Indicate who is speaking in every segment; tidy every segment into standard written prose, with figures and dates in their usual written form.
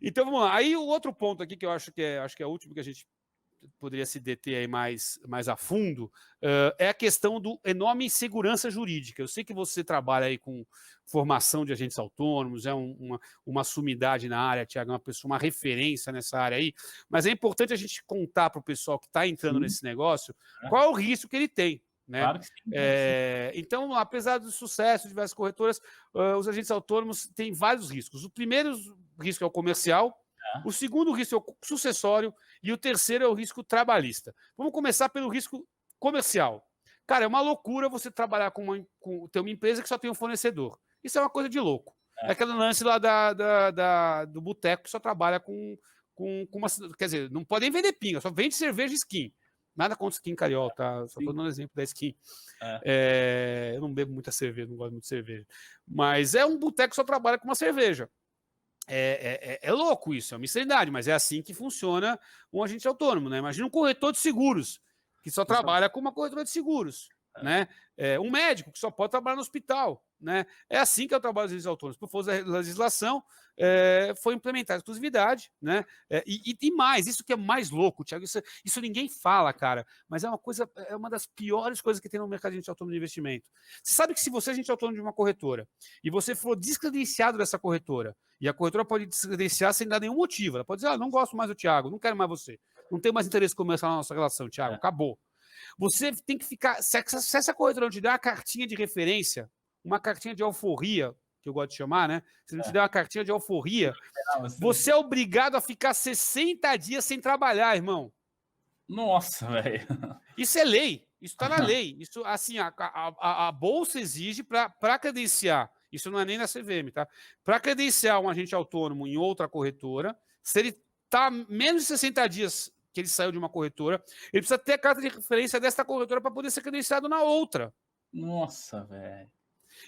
Speaker 1: Então vamos lá. Aí o outro ponto aqui que eu acho que é o último que a gente poderia se deter aí mais a fundo, é a questão do enorme insegurança jurídica. Eu sei que você trabalha aí com formação de agentes autônomos, é uma sumidade na área, Thiago, uma referência nessa área aí, mas é importante a gente contar para o pessoal que está entrando nesse negócio qual é o risco que ele tem. Né?
Speaker 2: Claro que sim.
Speaker 1: Então, apesar do sucesso de diversas corretoras, os agentes autônomos têm vários riscos. O primeiro risco é o comercial, o segundo risco é o sucessório e o terceiro é o risco trabalhista. Vamos começar pelo risco comercial. Cara, é uma loucura você trabalhar ter uma empresa que só tem um fornecedor. Isso é uma coisa de louco. É aquele lance lá do boteco que só trabalha com uma... Quer dizer, não podem vender pinga, só vende cerveja e skin. Nada contra skin Cariol, tá? Só tô dando um exemplo da skin. Eu não bebo muita cerveja, não gosto muito de cerveja. Mas é um boteco que só trabalha com uma cerveja. É louco isso, é uma insanidade, mas é assim que funciona um agente autônomo, né? Imagina um corretor de seguros, que só trabalha com uma corretora de seguros, né? Um médico que só pode trabalhar no hospital, né? É assim que é o trabalho dos agentes autônomos. Por força da legislação, foi implementada a exclusividade, né? E mais, isso que é mais louco, Thiago, isso ninguém fala, cara, mas é uma das piores coisas que tem no mercado de agente autônomo de investimento. Você sabe que se você é agente autônomo de uma corretora e você for descredenciado dessa corretora, e a corretora pode descredenciar sem dar nenhum motivo. Ela pode dizer, não gosto mais do Thiago, não quero mais você. Não tenho mais interesse comercial na nossa relação, Thiago, acabou. Você tem que ficar... Se essa corretora não te der uma cartinha de referência, uma cartinha de alforria, que eu gosto de chamar, né? Se não te der uma cartinha de alforria, você é obrigado a ficar 60 dias sem trabalhar, irmão.
Speaker 2: Nossa, velho.
Speaker 1: Isso é lei. Isso está na lei. Isso, assim, a Bolsa exige para credenciar. Isso não é nem na CVM, tá? Para credenciar um agente autônomo em outra corretora, se ele está menos de 60 dias que ele saiu de uma corretora, ele precisa ter a carta de referência desta corretora para poder ser credenciado na outra.
Speaker 2: Nossa, velho.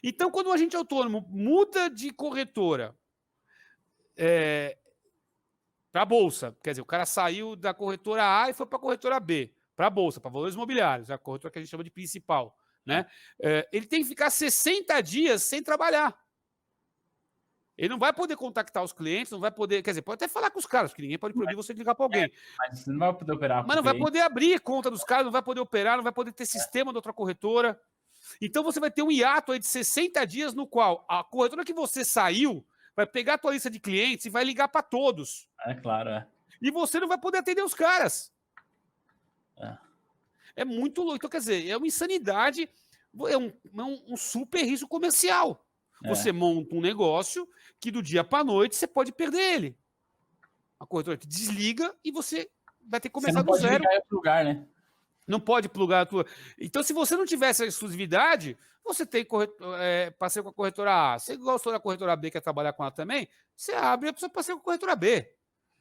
Speaker 1: Então, quando um agente autônomo muda de corretora para a Bolsa, quer dizer, o cara saiu da corretora A e foi para a corretora B, para a Bolsa, para valores imobiliários, a corretora que a gente chama de principal, né? Ele tem que ficar 60 dias sem trabalhar. Ele não vai poder contactar os clientes, não vai poder, quer dizer, pode até falar com os caras, porque ninguém pode proibir você de ligar para alguém.
Speaker 2: Mas você não vai poder operar.
Speaker 1: Mas não vai poder abrir conta dos caras, não vai poder operar, não vai poder ter sistema de outra corretora. Então você vai ter um hiato aí de 60 dias no qual a corretora que você saiu vai pegar a tua lista de clientes e vai ligar para todos.
Speaker 2: É claro,
Speaker 1: E você não vai poder atender os caras. É muito louco. Então, quer dizer, é uma insanidade, é um super risco comercial. Você monta um negócio que do dia para a noite você pode perder ele. A corretora te desliga e você vai ter que começar do zero.
Speaker 2: Você não pode ligar em outro lugar, né?
Speaker 1: Não pode plugar a tua... Então, se você não tivesse a exclusividade, você tem parceiro com a corretora A. Você gostou da corretora B, quer trabalhar com ela também, você abre a sua parceiro com a corretora B.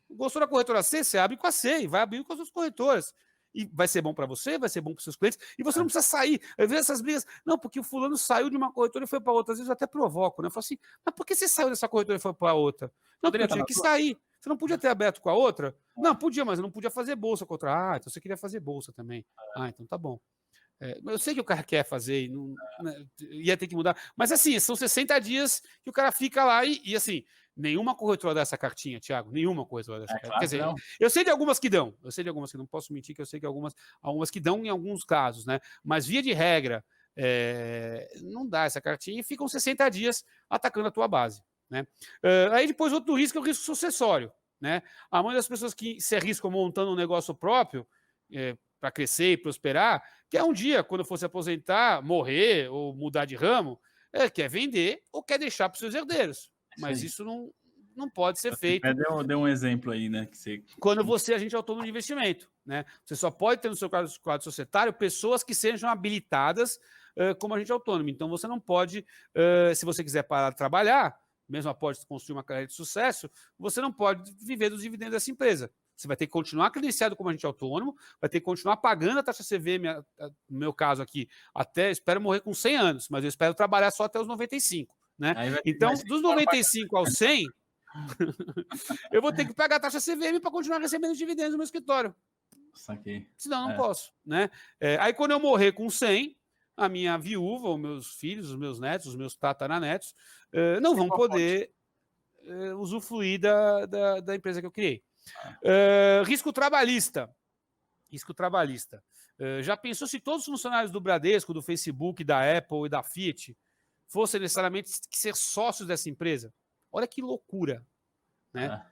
Speaker 1: Gostou da corretora C, você abre com a C e vai abrir com as suas corretoras. E vai ser bom para você, vai ser bom para os seus clientes, e você não precisa sair. Às vezes essas brigas, não, porque o fulano saiu de uma corretora e foi para outra. Às vezes eu até provoco, né? Eu falo assim, mas por que você saiu dessa corretora e foi para outra? Não, porque eu tinha que sair. Você não podia ter aberto com a outra? Não, podia, mas eu não podia fazer bolsa com a outra. Ah, então você queria fazer bolsa também. Ah, então tá bom. Eu sei que o cara quer fazer, ia ter que mudar. Mas assim, são 60 dias que o cara fica lá e assim, nenhuma corretora dá essa cartinha, Thiago. Nenhuma corretora dá essa cartinha.
Speaker 2: Claro.
Speaker 1: Quer dizer, eu sei de algumas que dão. Eu sei de algumas que não posso mentir, que eu sei que algumas que dão em alguns casos, né? Mas via de regra, não dá essa cartinha e ficam 60 dias atacando a tua base. Né? Aí depois outro risco é o risco sucessório. Né? A maioria das pessoas que se arriscam montando um negócio próprio para crescer e prosperar, quer um dia, quando for se aposentar, morrer ou mudar de ramo, quer vender ou quer deixar para os seus herdeiros. Mas isso não pode ser feito.
Speaker 2: Deu um exemplo aí, né?
Speaker 1: Quando você é agente autônomo de investimento. Né? Você só pode ter no seu quadro societário pessoas que sejam habilitadas como agente autônomo. Então você não pode, se você quiser parar de trabalhar, mesmo após construir uma carreira de sucesso, você não pode viver dos dividendos dessa empresa. Você vai ter que continuar credenciado como agente autônomo, vai ter que continuar pagando a taxa CVM, no meu caso aqui, espero morrer com 100 anos, mas eu espero trabalhar só até os 95. Né? Então, dos 95 aos 100, eu vou ter que pagar a taxa CVM para continuar recebendo dividendos no meu escritório.
Speaker 2: Saquei.
Speaker 1: Senão, não posso. Né? Aí, quando eu morrer com 100, a minha viúva, os meus filhos, os meus netos, os meus tataranetos, não vão poder... usufruir da empresa que eu criei. Risco trabalhista. Risco trabalhista. Já pensou se todos os funcionários do Bradesco, do Facebook, da Apple e da Fiat fossem necessariamente ser sócios dessa empresa? Olha que loucura, né?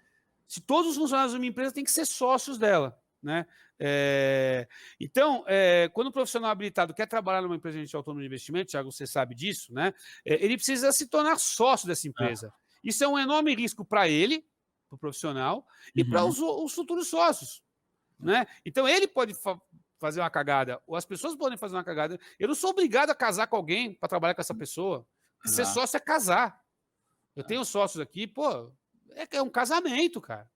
Speaker 1: Se todos os funcionários de uma empresa têm que ser sócios dela, né? Então, quando o profissional habilitado quer trabalhar numa empresa de agente autônomo de investimento, Thiago, você sabe disso, né? Ele precisa se tornar sócio dessa empresa. Isso é um enorme risco para ele, para o profissional, e para os futuros sócios, né? Então, ele pode fazer uma cagada, ou as pessoas podem fazer uma cagada. Eu não sou obrigado a casar com alguém para trabalhar com essa pessoa. Ser sócio é casar. Eu tenho sócios aqui, pô, é um casamento, cara.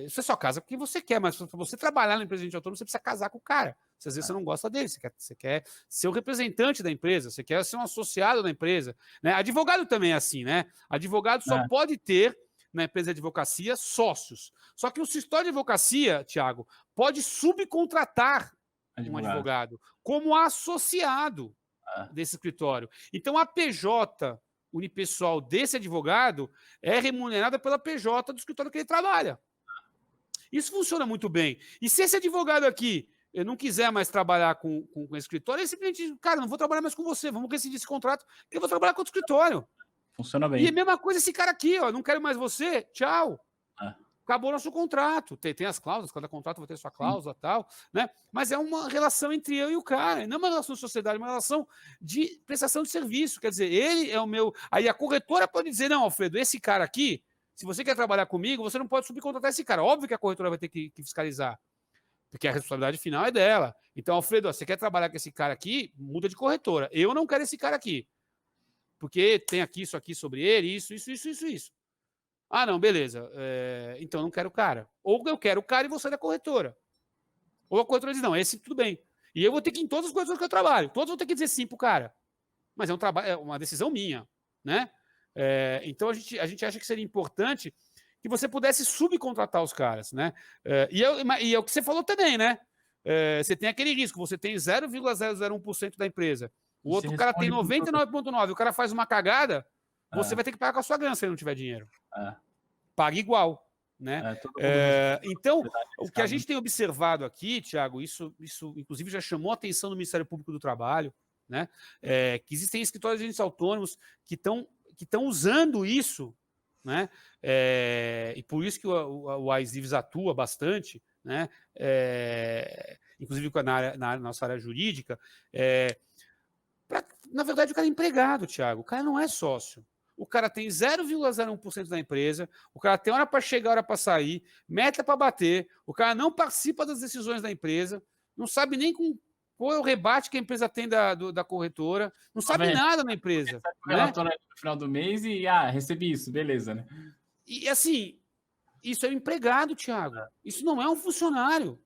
Speaker 1: Você só casa porque você quer, mas para você trabalhar na empresa de agente autônomo, você precisa casar com o cara. Às vezes você não gosta dele, você quer ser o representante da empresa, você quer ser um associado da empresa, né? Advogado também é assim, né? Advogado só pode ter na empresa de advocacia sócios. Só que o escritório de advocacia, Thiago, pode subcontratar um advogado como associado desse escritório. Então a PJ unipessoal desse advogado é remunerada pela PJ do escritório que ele trabalha. Isso funciona muito bem. E se esse advogado aqui não quiser mais trabalhar com o escritório, ele simplesmente, cara, não vou trabalhar mais com você, vamos rescindir esse contrato, que eu vou trabalhar com o escritório.
Speaker 2: Funciona bem.
Speaker 1: E a mesma coisa esse cara aqui, ó, não quero mais você, tchau. Acabou nosso contrato. Tem as cláusulas, cada contrato vai ter sua cláusula e tal, né? Mas é uma relação entre eu e o cara, não é uma relação de sociedade, é uma relação de prestação de serviço. Quer dizer, ele é o meu. Aí a corretora pode dizer: não, Alfredo, esse cara aqui, se você quer trabalhar comigo, você não pode subcontratar esse cara. Óbvio que a corretora vai ter que fiscalizar, porque a responsabilidade final é dela. Então, Alfredo, ó, você quer trabalhar com esse cara aqui, muda de corretora. Eu não quero esse cara aqui, porque tem aqui isso aqui sobre ele, isso. Ah, não, beleza. Então eu não quero o cara. Ou eu quero o cara e vou sair da corretora. Ou a corretora diz, não, esse tudo bem. E eu vou ter que ir em todas as corretoras que eu trabalho. Todos vão ter que dizer sim pro cara. Mas é uma decisão minha, né? Então a gente acha que seria importante que você pudesse subcontratar os caras, né? E é o que você falou também, né? Você tem aquele risco, você tem 0,001% da empresa. O outro cara tem 99,9%. O cara faz uma cagada, você vai ter que pagar com a sua grana se ele não tiver dinheiro. Paga igual, né? Então, o que a gente tem observado aqui, Thiago, isso inclusive já chamou a atenção do Ministério Público do Trabalho, né? Que existem escritórios de agentes autônomos que estão usando isso, né? E por isso que o AISIVES atua bastante, né? Inclusive na nossa área jurídica. Na verdade, o cara é empregado, Thiago. O cara não é sócio. O cara tem 0,01% da empresa, o cara tem hora para chegar, hora para sair, meta para bater, o cara não participa das decisões da empresa, não sabe nem qual é o rebate que a empresa tem da corretora, não sabe nada na empresa.
Speaker 2: O relatório no final do mês e, recebi isso, beleza, né?
Speaker 1: E assim, isso é um empregado, Thiago. Isso não é um funcionário.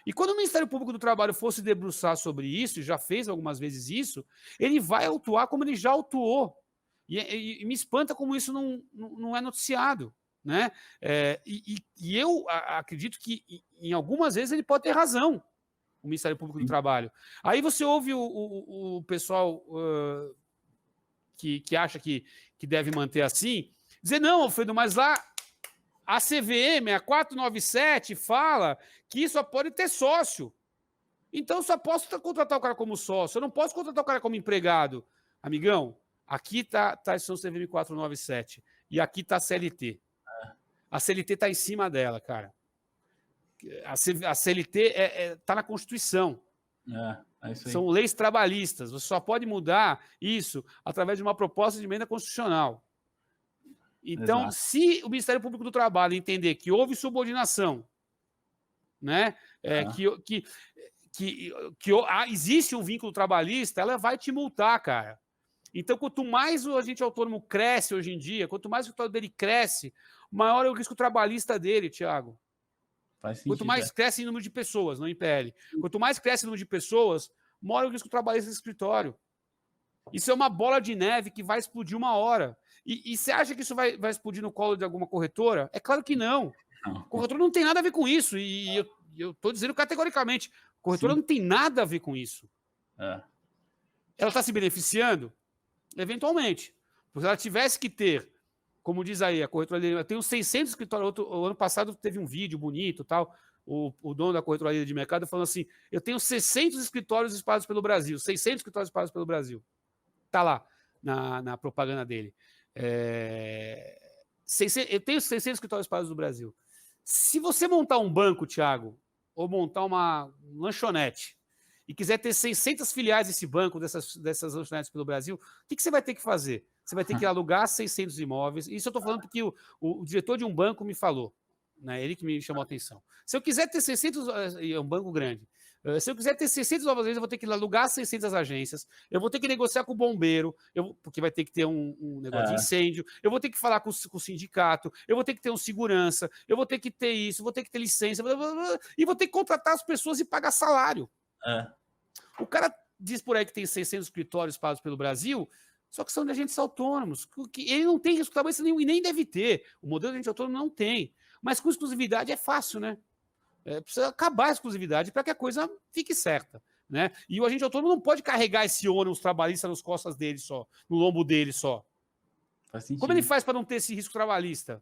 Speaker 1: E quando o Ministério Público do Trabalho fosse debruçar sobre isso, e já fez algumas vezes isso, ele vai atuar como ele já atuou. E me espanta como isso não é noticiado, né? E eu acredito que em algumas vezes ele pode ter razão, o Ministério Público do Trabalho. Aí você ouve o pessoal que acha que deve manter assim, dizer, não, Alfredo, mas lá a CVM, a 497, fala que só pode ter sócio. Então eu só posso contratar o cara como sócio, eu não posso contratar o cara como empregado. Amigão, aqui está a instituição CVM 497 e aqui está a CLT. A CLT está em cima dela, cara. A CLT está na Constituição.
Speaker 2: Isso aí.
Speaker 1: São leis trabalhistas. Você só pode mudar isso através de uma proposta de emenda constitucional. Então, se o Ministério Público do Trabalho entender que houve subordinação, né, existe um vínculo trabalhista, ela vai te multar, cara. Então, quanto mais o agente autônomo cresce hoje em dia, quanto mais o escritório dele cresce, maior é o risco trabalhista dele, Thiago.
Speaker 2: Faz sentido,
Speaker 1: quanto mais cresce em número de pessoas, não em PL. Quanto mais cresce o número de pessoas, maior é o risco trabalhista do escritório. Isso é uma bola de neve que vai explodir uma hora. E você acha que isso vai explodir no colo de alguma corretora? É claro que não. A corretora não tem nada a ver com isso. E eu estou dizendo categoricamente, a corretora não tem nada a ver com isso. Ela está se beneficiando? Eventualmente. Porque se ela tivesse que ter como diz aí, a corretora líder, eu tenho 600 escritórios. O ano passado teve um vídeo bonito, tal. O dono da corretora líder de mercado falou assim: eu tenho 600 escritórios espalhados pelo Brasil, 600 escritórios espalhados pelo Brasil. Tá lá na propaganda dele. Eu tenho 600 escritórios espalhados no Brasil. Se você montar um banco, Thiago, ou montar uma lanchonete, e quiser ter 600 filiais desse banco, dessas lanchonetes pelo Brasil, o que você vai ter que fazer? Você vai ter que alugar 600 imóveis. Isso eu estou falando porque o diretor de um banco me falou, né? Ele que me chamou a atenção. Se eu quiser ter 600, é um banco grande, se eu quiser ter 600 novas agências, eu vou ter que alugar 600 agências, eu vou ter que negociar com o bombeiro, porque vai ter que ter um negócio de incêndio, eu vou ter que falar com o sindicato, eu vou ter que ter um segurança, eu vou ter que ter isso, vou ter que ter licença, e vou ter que contratar as pessoas e pagar salário. O cara diz por aí que tem 600 escritórios espalhados pelo Brasil, só que são de agentes autônomos. Ele não tem risco trabalhista nenhum e nem deve ter. O modelo de agente autônomo não tem. Mas com exclusividade é fácil, né? Precisa acabar a exclusividade para que a coisa fique certa, né? E o agente autônomo não pode carregar esse ônus trabalhista nas costas dele só, no lombo dele só.
Speaker 2: Faz sentido.
Speaker 1: Como ele faz para não ter esse risco trabalhista?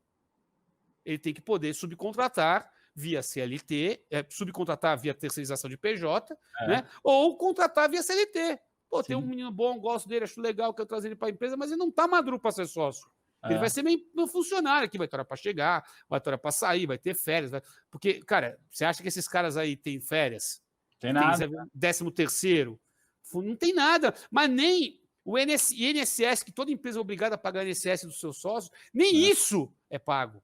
Speaker 1: Ele tem que poder subcontratar via CLT, subcontratar via terceirização de PJ, né? Ou contratar via CLT. Pô, tem um menino bom, gosto dele, acho legal, quero trazer ele para a empresa, mas ele não está maduro para ser sócio. Ele vai ser meio funcionário aqui, vai ter hora para chegar, vai ter hora para sair, vai ter férias. Porque, cara, você acha que esses caras aí têm férias?
Speaker 2: Tem nada.
Speaker 1: 13º? Não tem nada. Mas nem o INSS, que toda empresa é obrigada a pagar o INSS dos seus sócios, nem isso é pago.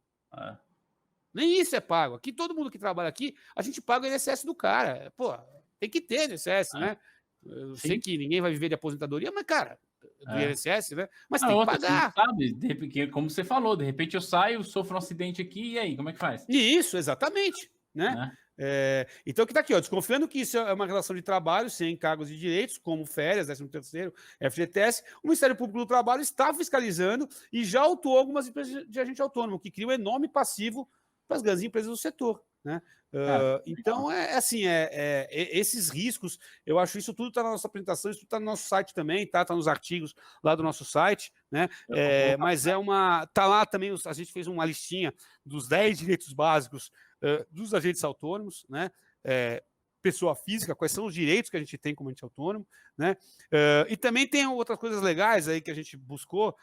Speaker 1: Nem isso é pago. Aqui, todo mundo que trabalha aqui, a gente paga o INSS do cara. Pô, tem que ter INSS, né? Eu sei que ninguém vai viver de aposentadoria, mas, cara, do INSS, né? Mas tem que pagar.
Speaker 2: Sabe, de repente, como você falou, de repente eu saio, sofro um acidente aqui, e aí, como é que faz?
Speaker 1: Isso, exatamente, né? Então, que tá aqui, ó, desconfiando que isso é uma relação de trabalho sem encargos de direitos, como férias, 13º, FGTS, o Ministério Público do Trabalho está fiscalizando e já autuou algumas empresas de agente autônomo, que criam um enorme passivo para as grandes empresas do setor, né? Então, esses riscos, eu acho isso tudo está na nossa apresentação, isso tudo está no nosso site também, tá nos artigos lá do nosso site, né? Mas tá lá também, a gente fez uma listinha dos 10 direitos básicos dos agentes autônomos, né? Pessoa física, quais são os direitos que a gente tem como agente autônomo, né? E também tem outras coisas legais aí que a gente buscou,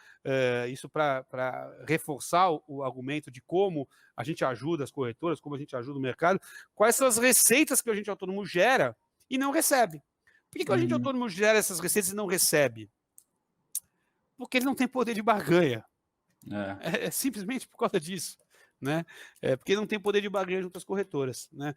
Speaker 1: isso para reforçar o argumento de como a gente ajuda as corretoras, como a gente ajuda o mercado, quais são as receitas que o agente autônomo gera e não recebe. Por que o agente autônomo gera essas receitas e não recebe? Porque ele não tem poder de barganha. É simplesmente por causa disso, né? Porque ele não tem poder de barganha junto às corretoras, né?